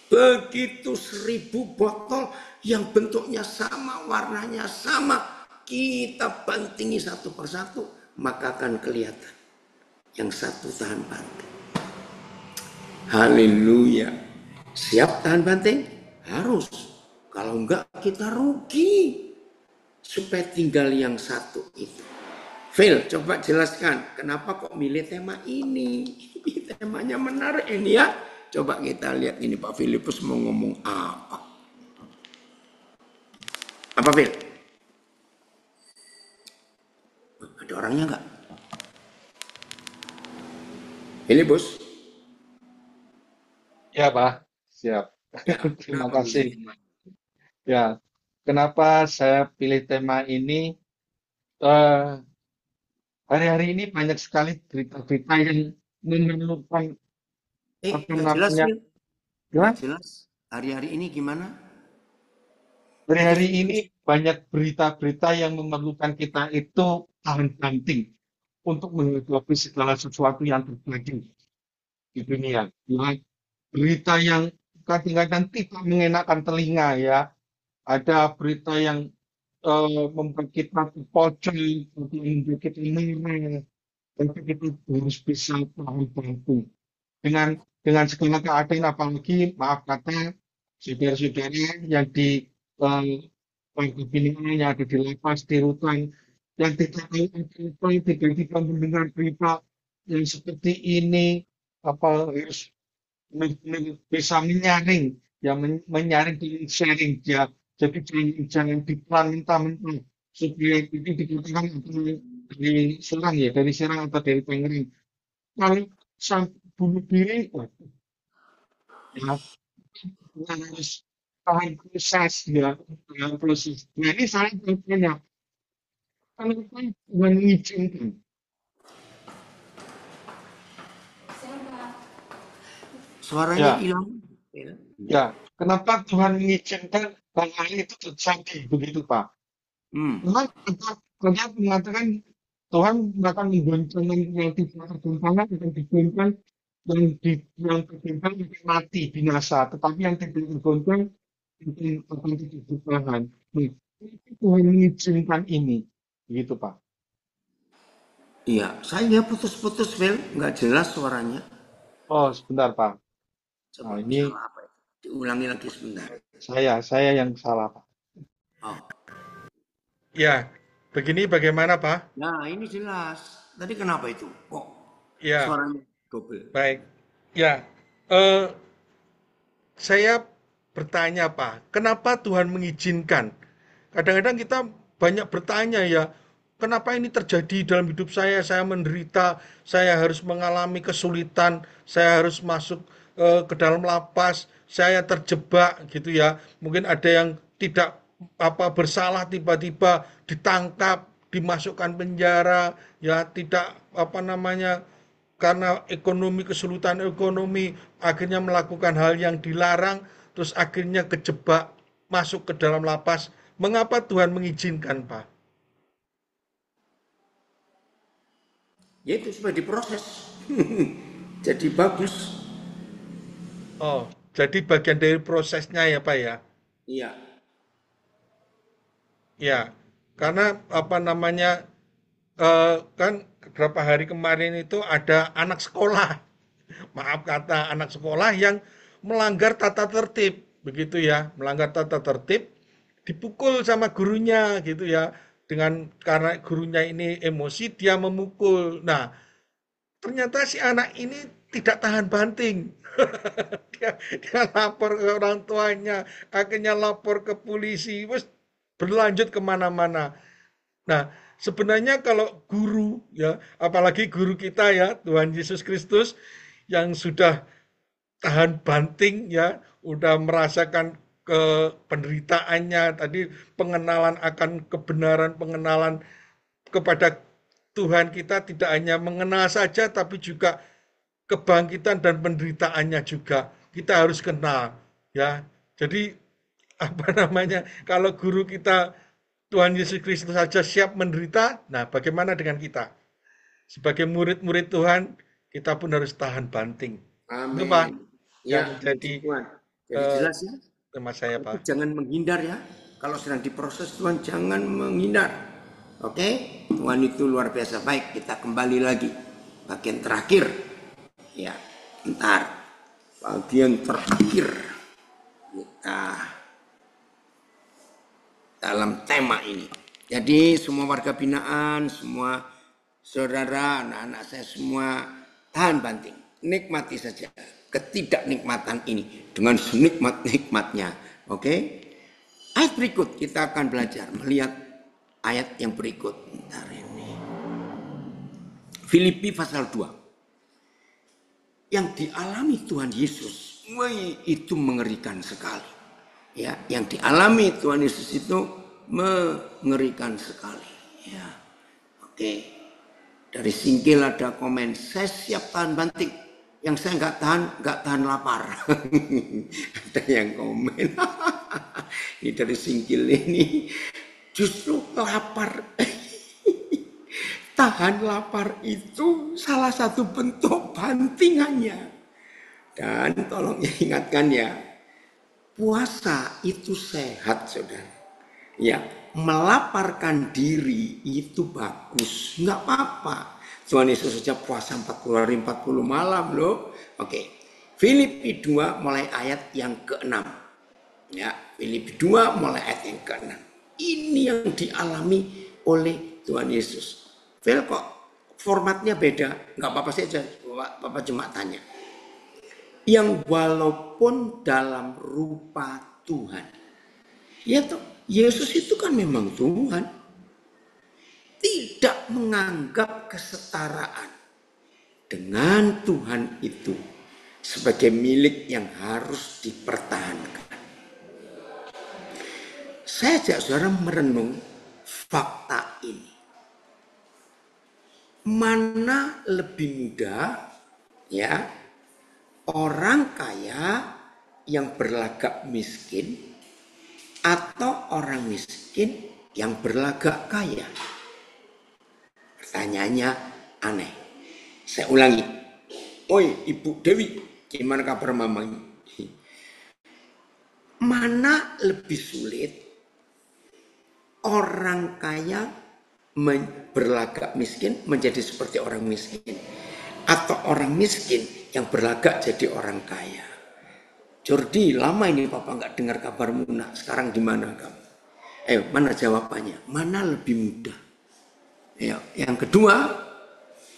S1: Begitu 1000 botol yang bentuknya sama, warnanya sama. Kita bantingi satu persatu. Maka akan kelihatan. Yang satu tahan banting. Haleluya. Siap tahan banting? Harus. Kalau enggak kita rugi. Supaya tinggal yang satu itu. Phil, coba jelaskan. Kenapa kok milih tema ini? Temanya menarik ini ya. Coba kita lihat ini Pak Filipus mau ngomong apa. Apa Phil? Ada orangnya enggak? Filipus?
S2: Ya, Pak. Siap.
S1: Ya,
S2: Terima
S1: kenapa
S2: kasih.
S1: milih?
S2: Ya, kenapa saya pilih tema ini? Eh, Hari-hari ini banyak sekali berita-berita yang memerlukan apa
S1: Nggak jelas
S2: namanya?
S1: Phil.
S2: Ya,
S1: Nggak jelas. Hari-hari ini gimana?
S2: hari-hari ini banyak berita-berita yang memerlukan kita itu tahan banting untuk menghadapi segala sesuatu yang terjadi di dunia. Ya, berita yang kadang-kadang tidak mengenakan telinga ya. Ada berita yang membuat kita pocong, membuat kita marah, tapi kita harus bisa tahan banting. Dengan segala keadaan, apalagi maaf kata saudara-saudara yang di warga binaan yang ada di lapas, di rutan, yang tidak tahu apa-apa, tiba-tiba mendengar berita yang seperti ini, apa harus bisa menyaring, ya menyaring dan sharing ya. Jadi jangan ditelan mentah-mentah supaya ini dikatakan dari Serang ya, dari Serang atau dari Tangerang. Kalau sampai bunuh diri, ya harus tahan proses ya, tahan proses. Nah ini saya bertanya, kenapa Tuhan mengizinkan?
S1: Suaranya
S2: Ya,
S1: hilang. Ya.
S2: ya, kenapa Tuhan mengizinkan hal itu terjadi begitu Pak?
S1: Hmm.
S2: Memang kita mengatakan Tuhan akan mengguncang yang tidak terguncangkan akan diguncang yang terguncang akan mati binasa, tetapi yang tidak terguncang akan tidak bertahan. Nah, Tuhan mengizinkan ini, begitu Pak.
S1: Iya, saya putus-putus Phil, nggak jelas suaranya.
S2: Oh, sebentar, Pak. Nah,
S1: Coba
S2: ini
S1: salah apa itu? Diulangi lagi sebentar.
S2: saya yang salah, Pak.
S1: Oh,
S4: Ya, begini bagaimana, Pak?
S1: nah ini jelas. Tadi kenapa itu? Kok
S4: Ya,
S1: suaranya double?
S4: baik. Ya, eh, saya bertanya, Pak, kenapa Tuhan mengizinkan? Kadang-kadang kita banyak bertanya ya, kenapa ini terjadi dalam hidup saya menderita, saya harus mengalami kesulitan, saya harus masuk ke dalam lapas, saya terjebak gitu ya. Mungkin ada yang tidak bersalah tiba-tiba ditangkap, dimasukkan penjara, ya tidak karena ekonomi kesulitan ekonomi akhirnya melakukan hal yang dilarang terus akhirnya kejebak masuk ke dalam lapas. Mengapa Tuhan mengizinkan, Pak?
S1: Ya itu supaya diproses. Jadi bagus.
S4: Oh, jadi bagian dari prosesnya ya, Pak ya.
S1: Iya.
S4: Ya, karena kan beberapa hari kemarin itu ada anak sekolah, maaf kata anak sekolah yang melanggar tata tertib, begitu ya, melanggar tata tertib, dipukul sama gurunya gitu ya, karena gurunya ini emosi dia memukul. Nah, ternyata si anak ini tidak tahan banting. Dia lapor ke orang tuanya, akhirnya lapor ke polisi, wes berlanjut kemana-mana. Nah, sebenarnya kalau guru ya, apalagi guru kita ya, Tuhan Yesus Kristus yang sudah tahan banting ya, udah merasakan ke penderitaannya tadi, pengenalan akan kebenaran, pengenalan kepada Tuhan, kita tidak hanya mengenal saja tapi juga kebangkitan dan penderitaannya juga kita harus kenal ya. Jadi kalau guru kita Tuhan Yesus Kristus saja siap menderita, nah bagaimana dengan kita? Sebagai murid-murid Tuhan, kita pun harus tahan banting. Itu Pak
S1: Amin.
S4: yang
S1: Ya, puji
S4: menjadi
S1: Tuhan. Jadi
S4: eh,
S1: jelas ya.
S4: tema saya,
S1: Itu
S4: Pak.
S1: jangan menghindar ya. Kalau sedang diproses Tuhan jangan menghindar. Oke? Tuhan itu luar biasa. Baik, kita kembali lagi. Bagian terakhir. Ya, ntar. Bagian terakhir. Kita dalam tema ini. Jadi semua warga binaan, semua saudara, anak-anak saya semua tahan banting. Nikmati saja ketidaknikmatan ini dengan senikmat-nikmatnya. Oke? Ayat berikut kita akan belajar melihat ayat yang berikut. Bentar ini. Filipi pasal 2. Yang dialami Tuhan Yesus, itu mengerikan sekali. Ya, yang dialami Tuhan Yesus itu mengerikan sekali. Ya, oke. Dari Singkil ada komen, saya siap tahan banting. Yang saya nggak tahan lapar. Ada yang komen. Ini dari Singkil ini justru lapar. Tahan lapar itu salah satu bentuk bantingannya. Dan tolong ingatkan ya, puasa itu sehat, saudara. Ya, melaparkan diri itu bagus, nggak apa-apa. Tuhan Yesus saja puasa 40 hari 40 malam loh. Oke, Filipi 2 mulai ayat yang ke-6. Ya, Filipi 2 mulai ayat yang ke-6. Ini yang dialami oleh Tuhan Yesus. Phil kok formatnya beda? Nggak apa-apa saja, Bapak cuma tanya. Yang walaupun dalam rupa Tuhan. Ya toh, Yesus itu kan memang Tuhan. Tidak menganggap kesetaraan dengan Tuhan itu sebagai milik yang harus dipertahankan. Saya ajak saudara merenung fakta ini. Mana lebih mudah ya, orang kaya yang berlagak miskin atau orang miskin yang berlagak kaya? Pertanyaannya aneh. Saya ulangi. Oi, Ibu Dewi, gimana kabar Mama? Mana lebih sulit orang kaya berlagak miskin menjadi seperti orang miskin, atau orang miskin yang berlagak jadi orang kaya. Jordi, lama ini Papa nggak dengar kabarmu nak. Sekarang di mana kamu? Mana jawabannya? Mana lebih mudah? Ayo, yang kedua,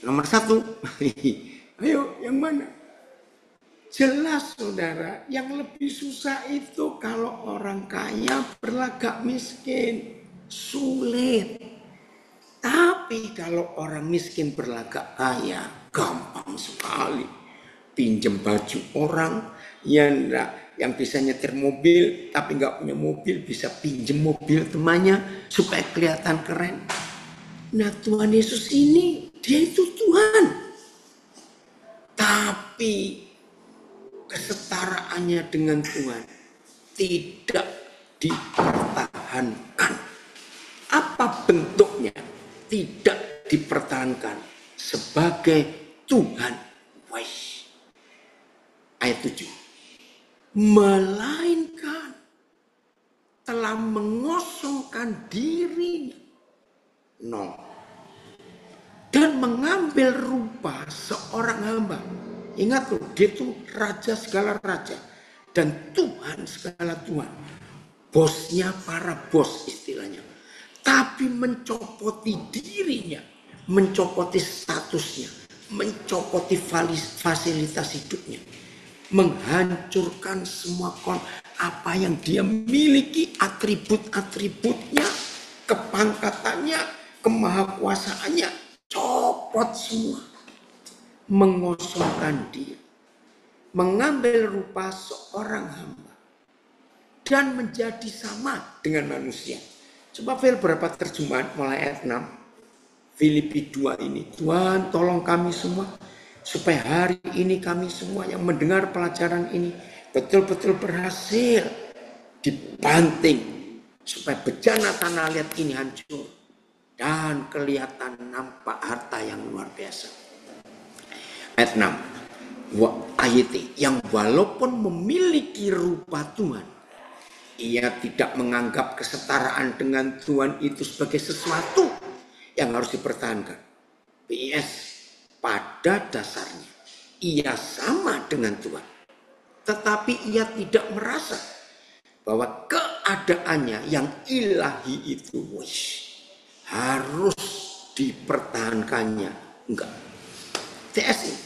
S1: nomor 1. Ayo, yang mana? Jelas saudara, yang lebih susah itu kalau orang kaya berlagak miskin. Sulit. Tapi kalau orang miskin berlagak kaya, gampang sekali. Pinjem baju orang yang bisa nyetir mobil tapi nggak punya mobil, bisa pinjem mobil temannya supaya kelihatan keren. Nah, Tuhan Yesus ini, dia itu Tuhan. Tapi kesetaraannya dengan Tuhan tidak dipertahankan. Apa bentuknya? Tidak dipertahankan sebagai Tuhan. Ayat 7. Melainkan telah mengosongkan dirinya. Dan mengambil rupa seorang hamba. Ingat loh, dia itu raja segala raja. Dan Tuhan segala Tuhan. Bosnya para bos istilahnya. Tapi mencopoti dirinya. Mencopoti statusnya. Mencopoti fasilitas hidupnya. Menghancurkan semua apa yang dia miliki, atribut-atributnya, kepangkatannya, kemahakuasaannya, copot semua. Mengosongkan dia, mengambil rupa seorang hamba dan menjadi sama dengan manusia. Coba beberapa terjemahan mulai ayat 6. Filipi 2 ini, Tuhan tolong kami semua supaya hari ini kami semua yang mendengar pelajaran ini betul-betul berhasil dibanting supaya bejana tanah liat ini hancur dan kelihatan nampak harta yang luar biasa. Ayat 6. Ayat yang walaupun memiliki rupa Tuhan, ia tidak menganggap kesetaraan dengan Tuhan itu sebagai sesuatu yang harus dipertahankan. PS. Pada dasarnya, ia sama dengan Tuhan. Tetapi ia tidak merasa bahwa keadaannya yang ilahi itu harus dipertahankannya. Enggak. TSI.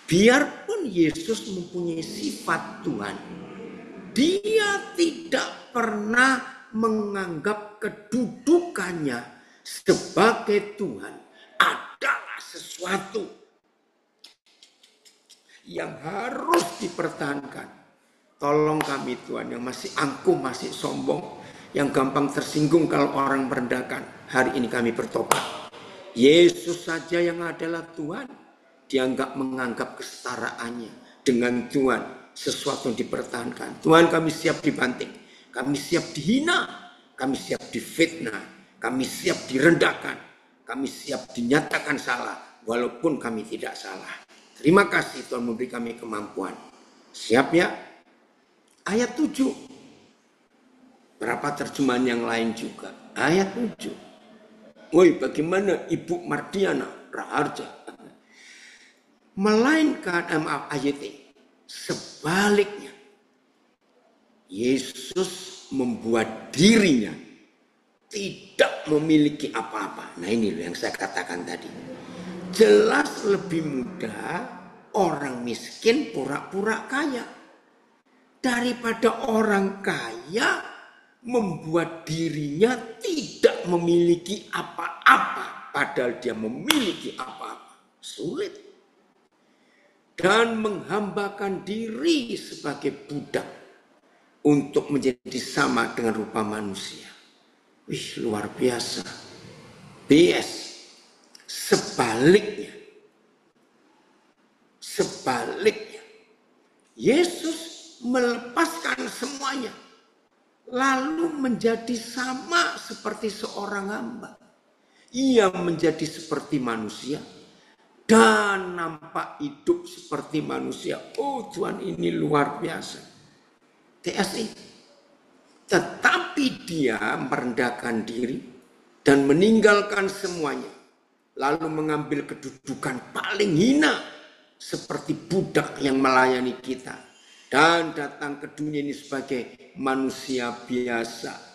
S1: Biarpun Yesus mempunyai sifat Tuhan, dia tidak pernah menganggap kedudukannya sebagai Tuhan adalah sesuatu yang harus dipertahankan. Tolong kami Tuhan yang masih angkuh, masih sombong, yang gampang tersinggung kalau orang merendahkan. Hari ini kami bertobat. Yesus saja yang adalah Tuhan. Dia enggak menganggap kesetaraannya dengan Tuhan sesuatu yang dipertahankan. Tuhan, kami siap dibanting, kami siap dihina, kami siap difitnah, kami siap direndahkan, kami siap dinyatakan salah walaupun kami tidak salah. Terima kasih Tuhan memberi kami kemampuan. Siap ya? Ayat 7. Berapa terjemahan yang lain juga? Ayat 7. Woi, bagaimana Ibu Mardiana Raharja? Melainkan ayat sebaliknya, Yesus membuat dirinya tidak memiliki apa-apa. Nah ini loh yang saya katakan tadi. Jelas lebih mudah orang miskin pura-pura kaya daripada orang kaya membuat dirinya tidak memiliki apa-apa padahal dia memiliki apa-apa. Sulit. Dan menghambakan diri sebagai budak untuk menjadi sama dengan rupa manusia. Wih, luar biasa. BS. Sebaliknya. Yesus melepaskan semuanya. Lalu menjadi sama seperti seorang hamba. Ia menjadi seperti manusia. Dan nampak hidup seperti manusia. Oh Tuhan, ini luar biasa. TSI. Tetapi dia merendahkan diri dan meninggalkan semuanya. lalu mengambil kedudukan paling hina seperti budak yang melayani kita, dan datang ke dunia ini sebagai manusia biasa.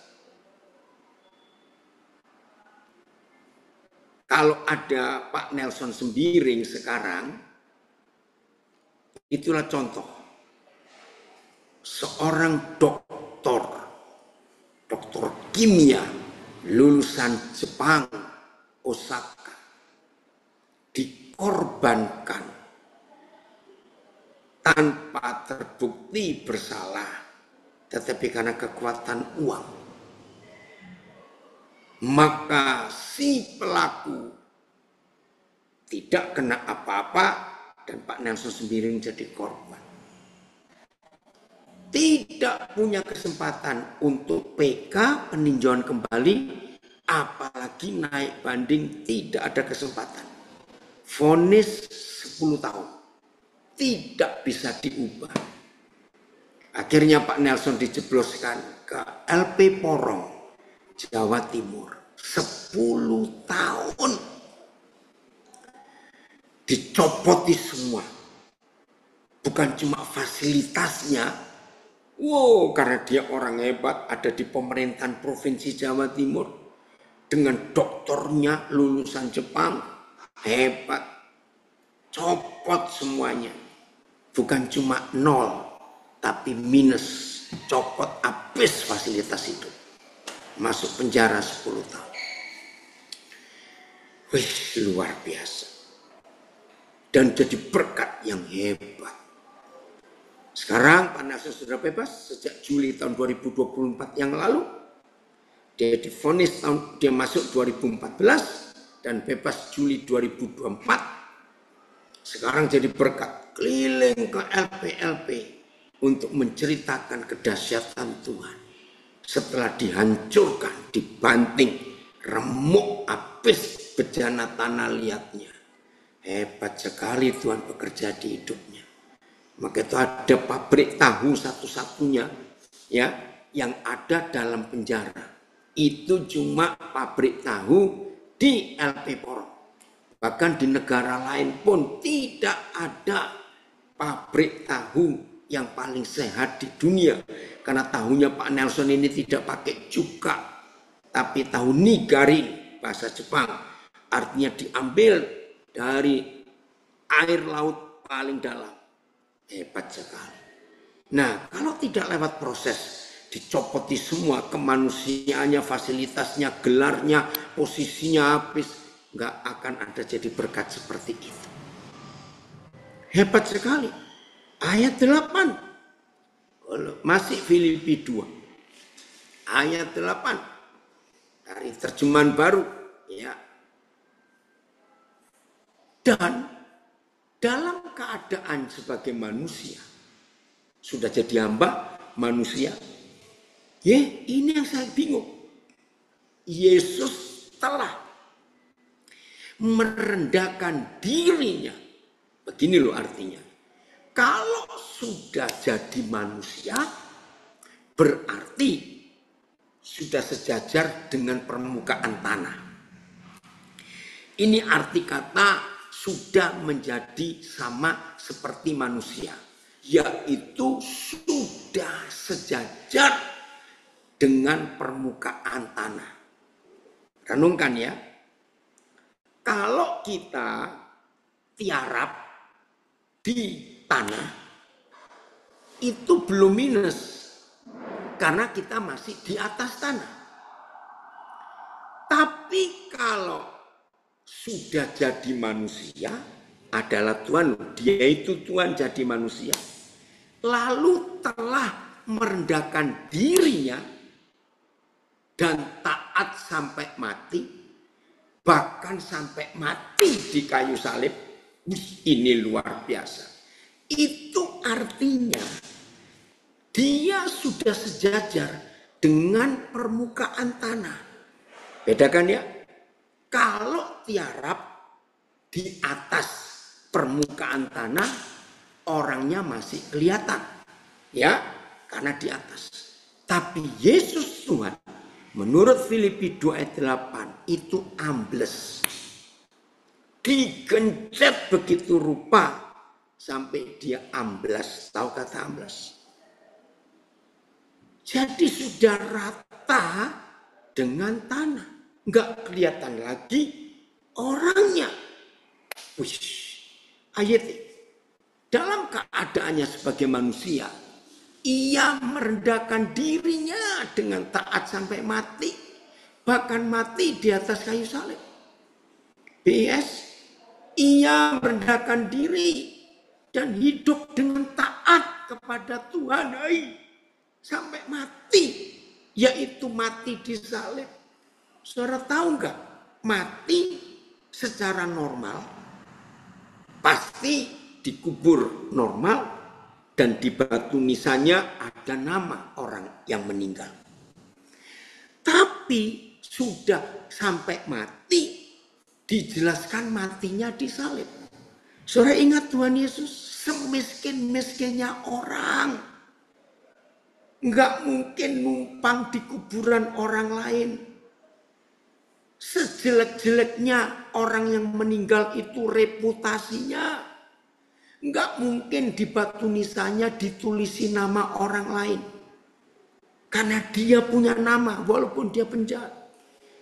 S1: Kalau ada Pak Nelson Sembiring sekarang, itulah contoh. Seorang doktor kimia, lulusan Jepang, Osaka, dikorbankan tanpa terbukti bersalah, tetapi karena kekuatan uang, maka si pelaku tidak kena apa-apa dan Pak Nelson Sembiring jadi korban. Tidak punya kesempatan untuk PK, peninjauan kembali, apalagi naik banding, tidak ada kesempatan. Vonis 10 tahun. Tidak bisa diubah. Akhirnya Pak Nelson dijebloskan ke LP Porong, Jawa Timur. 10 tahun. Dicopoti semua. Bukan cuma fasilitasnya. Wow, karena dia orang hebat, ada di pemerintahan Provinsi Jawa Timur. Dengan doktornya lulusan Jepang, hebat. Copot semuanya. Bukan cuma 0, tapi minus. Copot habis fasilitas itu. Masuk penjara 10 tahun. Wih, luar biasa. Dan jadi berkat yang hebat. Sekarang Pak Nelson sudah bebas sejak Juli tahun 2024 yang lalu. Dia divonis dia masuk 2014 dan bebas Juli 2024. Sekarang jadi berkat, keliling ke LP-LP untuk menceritakan kedahsyatan Tuhan. Setelah dihancurkan, dibanting, remuk habis bejana tanah liatnya. Hebat sekali Tuhan bekerja di hidupnya. Maka itu ada pabrik tahu satu-satunya ya yang ada dalam penjara. Itu cuma pabrik tahu di LP Porong. Bahkan di negara lain pun tidak ada pabrik tahu yang paling sehat di dunia. Karena tahunya Pak Nelson ini tidak pakai cuka, tapi tahu nigari, bahasa Jepang. Artinya diambil dari air laut paling dalam. Hebat sekali. Nah, kalau tidak lewat proses, dicopoti semua kemanusiaannya, fasilitasnya, gelarnya, posisinya habis, nggak akan ada jadi berkat seperti itu. Hebat sekali. Ayat 8. Masih Filipi 2. Ayat 8. Dari terjemahan baru. Ya. Dan dalam keadaan sebagai manusia, sudah jadi hamba manusia. Ini yang saya bingung. Yesus telah merendahkan dirinya. Begini loh artinya. Kalau sudah jadi manusia, berarti sudah sejajar dengan permukaan tanah. Ini arti kata sudah menjadi sama seperti manusia, yaitu sudah sejajar dengan permukaan tanah. Renungkan ya, kalau kita tiarap di tanah, itu belum minus, karena kita masih di atas tanah. Tapi kalau sudah jadi manusia, adalah Tuhan, dia itu Tuhan jadi manusia, lalu telah merendahkan dirinya dan taat sampai mati, bahkan sampai mati di kayu salib. Ini luar biasa. Itu artinya dia sudah sejajar dengan permukaan tanah. Bedakan ya. Kalau tiarap di atas permukaan tanah, orangnya masih kelihatan. Ya, karena di atas. Tapi Yesus Tuhan, menurut Filipi 2 ayat 8, itu ambles. digencet begitu rupa sampai dia amblas. Tahu kata amblas? Jadi sudah rata dengan tanah. Enggak kelihatan lagi orangnya. Wih, ayat dalam keadaannya sebagai manusia, ia merendahkan dirinya dengan taat sampai mati. Bahkan mati di atas kayu salib. BS, ia merendahkan diri dan hidup dengan taat kepada Tuhan. Sampai mati. Yaitu mati di salib. Saudara tahu enggak? Mati secara normal pasti dikubur normal dan di batu nisannya ada nama orang yang meninggal. Tapi sudah sampai mati dijelaskan matinya di salib. Saudara ingat Tuhan Yesus semiskin-miskinnya orang. Enggak mungkin numpang di kuburan orang lain. Sejelek-jeleknya orang yang meninggal itu reputasinya. Enggak mungkin di batu nisannya ditulisi nama orang lain. Karena dia punya nama walaupun dia penjahat.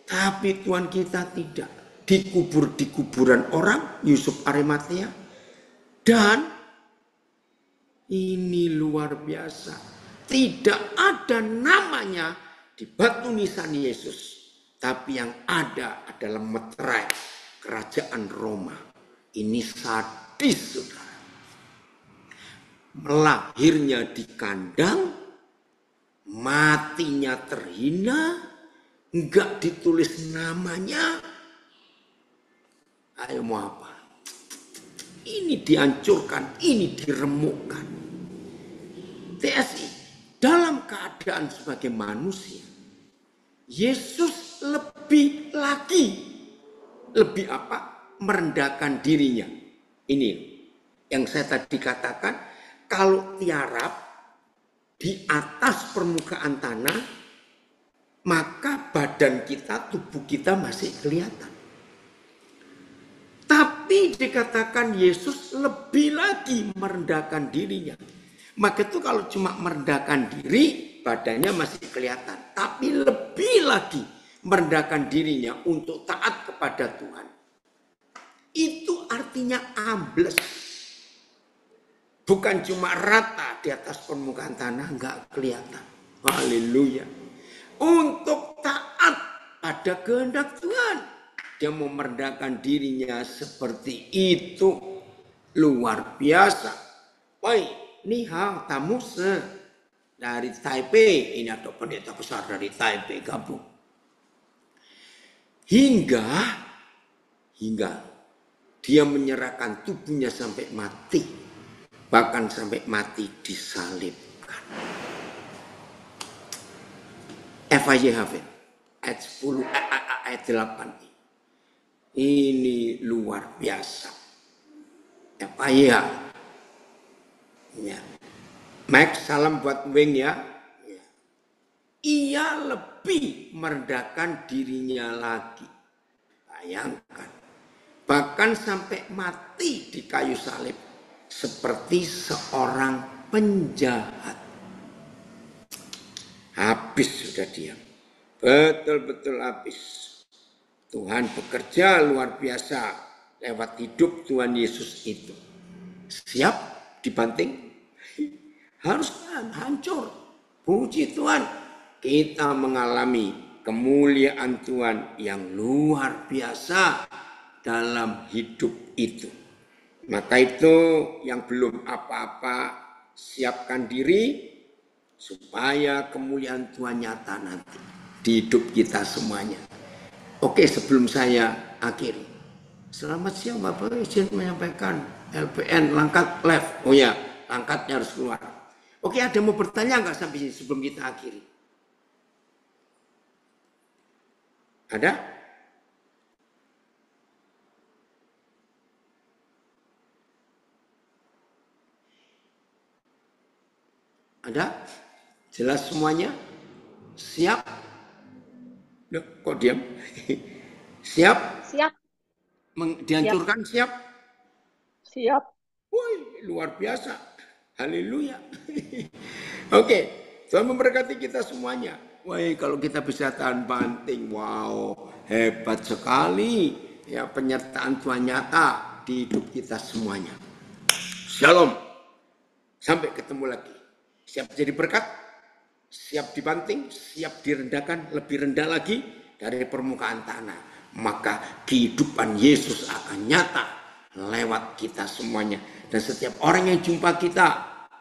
S1: Tapi Tuhan kita tidak. Dikubur di kuburan orang, Yusuf Arimatea. Dan ini luar biasa. Tidak ada namanya di batu nisan Yesus. Tapi yang ada adalah meterai kerajaan Roma. Ini sadis, saudara. Melahirnya di kandang, matinya terhina, enggak ditulis namanya. Ayo mau apa? Ini dihancurkan, ini diremukkan. TSI, dalam keadaan sebagai manusia, Yesus lebih apa? Merendahkan dirinya. Ini yang saya tadi katakan, kalau tiarap di atas permukaan tanah, maka badan kita, tubuh kita masih kelihatan. Tapi dikatakan Yesus lebih lagi merendahkan dirinya. Maka itu kalau cuma merendahkan diri, badannya masih kelihatan. Tapi lebih lagi merendahkan dirinya untuk taat kepada Tuhan. Itu artinya ambles. Bukan cuma rata di atas permukaan tanah, enggak kelihatan. Haleluya. Untuk taat pada kehendak Tuhan. Dia merendahkan dirinya seperti itu. Luar biasa. Woi, ni hao tamu dari Taipei. Ini ada pendeta besar dari Taipei gabung. Hingga dia menyerahkan tubuhnya sampai mati. Bahkan sampai mati disalibkan. FIYHV ayat 10 ayat 8. Ini luar biasa. FIYH. Ya. Max, salam buat Wing ya. Ia lebih merendahkan dirinya lagi. Bayangkan. Bahkan sampai mati di kayu salib. Seperti seorang penjahat. Habis sudah dia. Betul-betul habis. Tuhan bekerja luar biasa lewat hidup Tuhan Yesus itu. Siap dibanting? Harus hancur. Puji Tuhan. Kita mengalami kemuliaan Tuhan yang luar biasa dalam hidup itu. Maka itu yang belum apa-apa, siapkan diri supaya kemuliaan Tuhan nyata nanti di hidup kita semuanya. Oke, sebelum saya akhiri. Selamat siang Bapak, izin menyampaikan LPN langkat left. Oh ya, langkatnya harus keluar. Oke, ada mau bertanya nggak sampai sini sebelum kita akhiri? Ada? Ada? Jelas semuanya? Siap? Loh, kok diam? Siap?
S3: Siap.
S1: Dihancurkan siap?
S3: Siap.
S1: Woi, luar biasa. Haleluya. Oke, Tuhan memberkati kita semuanya. Woi, kalau kita bisa tahan banting, wow, hebat sekali. Ya, penyertaan Tuhan nyata di hidup kita semuanya. Shalom. Sampai ketemu lagi. Siap jadi berkat, siap dibanting, siap direndahkan lebih rendah lagi dari permukaan tanah. Maka kehidupan Yesus akan nyata lewat kita semuanya. Dan setiap orang yang jumpa kita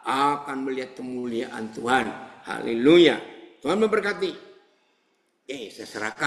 S1: akan melihat kemuliaan Tuhan. Haleluya. Tuhan memberkati. Saya serahkan.